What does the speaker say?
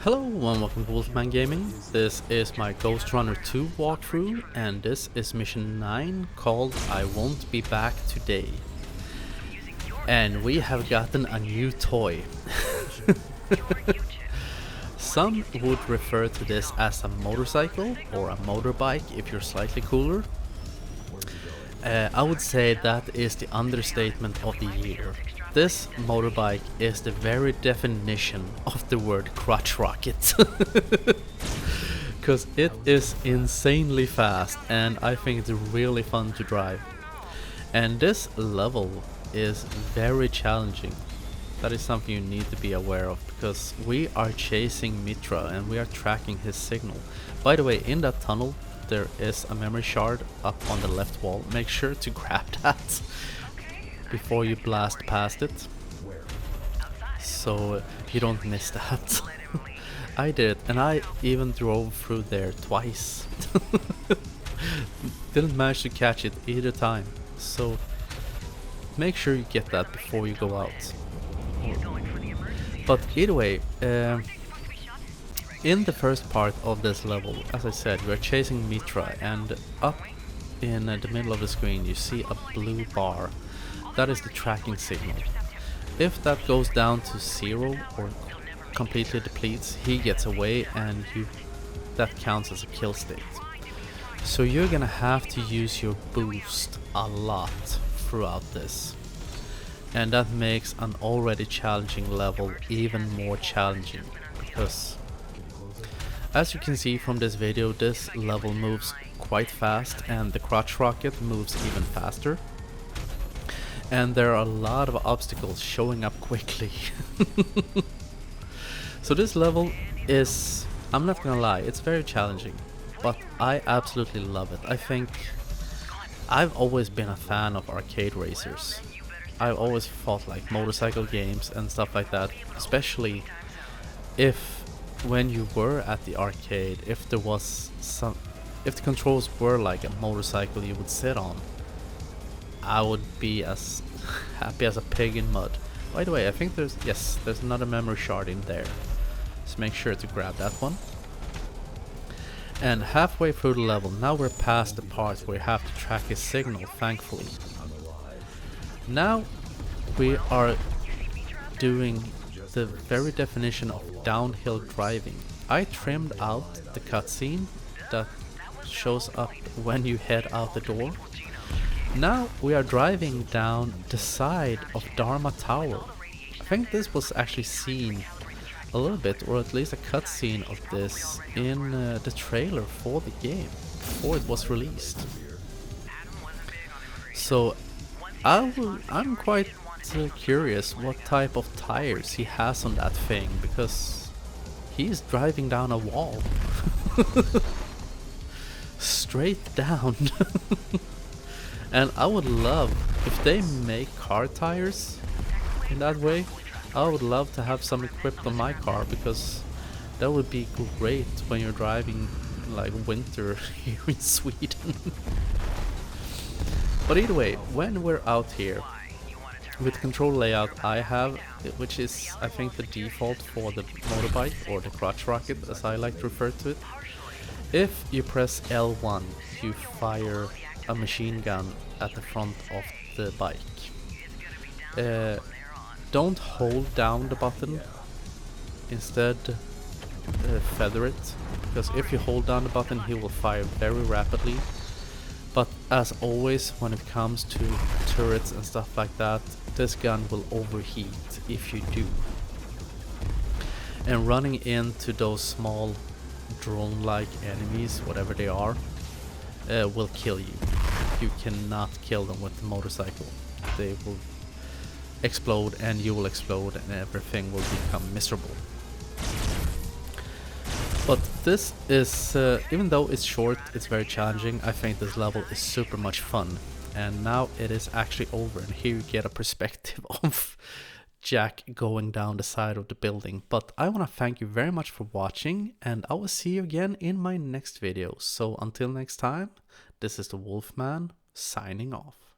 Hello and welcome to Wolfman Gaming. This is my Ghostrunner 2 walkthrough and this is mission 9 called I Won't Be Back Today. And we have gotten a new toy. Some would refer to this as a motorcycle or a motorbike if you're slightly cooler. I would say that is the understatement of the year. This motorbike is the very definition of the word crotch rocket. Because it is insanely fast and I think it's really fun to drive. And this level is very challenging. That is something you need to be aware of because we are chasing Mitra and we are tracking his signal. By the way, in that tunnel there is a memory shard up on the left wall. Make sure to grab that before you blast past it, so you don't miss that. I did, and I even drove through there twice. Didn't manage to catch it either time, so make sure you get that before you go out. But either way, in the first part of this level, as I said, we're chasing Mitra, and up in the middle of the screen you see a blue bar. That is the tracking signal. If that goes down to 0 or completely depletes, he gets away and that counts as a kill state. So you're gonna have to use your boost a lot throughout this. And that makes an already challenging level even more challenging, because as you can see from this video, this level moves quite fast and the crotch rocket moves even faster. And there are a lot of obstacles showing up quickly. So this level is, I'm not gonna lie, it's very challenging, but I absolutely love it. I think I've always been a fan of arcade racers. I've always thought like motorcycle games and stuff like that, especially if when you were at the arcade, if there was if the controls were like a motorcycle you would sit on, I would be as happy as a pig in mud. By the way, I think there's another memory shard in there, so make sure to grab that one. And halfway through the level, now we're past the part where you have to track his signal, thankfully. Now we are doing the very definition of downhill driving. I trimmed out the cutscene that shows up when you head out the door. Now we are driving down the side of Dharma Tower. I think this was actually seen a little bit, or at least a cutscene of this in the trailer for the game before it was released. So I'm quite curious what type of tires he has on that thing, because he's driving down a wall. Straight down. And I would love, if they make car tires in that way, I would love to have some equipped on my car, because that would be great when you're driving like winter here in Sweden. But either way, when we're out here, with the control layout I have, which is I think the default for the motorbike, or the crotch rocket as I like to refer to it, if you press L1 you fire a machine gun at the front of the bike. Don't hold down the button, instead feather it, because if you hold down the button he will fire very rapidly. But as always, when it comes to turrets and stuff like that, this gun will overheat if you do. And running into those small drone-like enemies, whatever they are, will kill you. You cannot kill them with the motorcycle. They will explode and you will explode and everything will become miserable. But this is, even though it's short, it's very challenging. I think this level is super much fun. And now it is actually over, and here you get a perspective of Jack going down the side of the building. But I want to thank you very much for watching, and I will see you again in my next video. So until next time, this is the Wolfman signing off.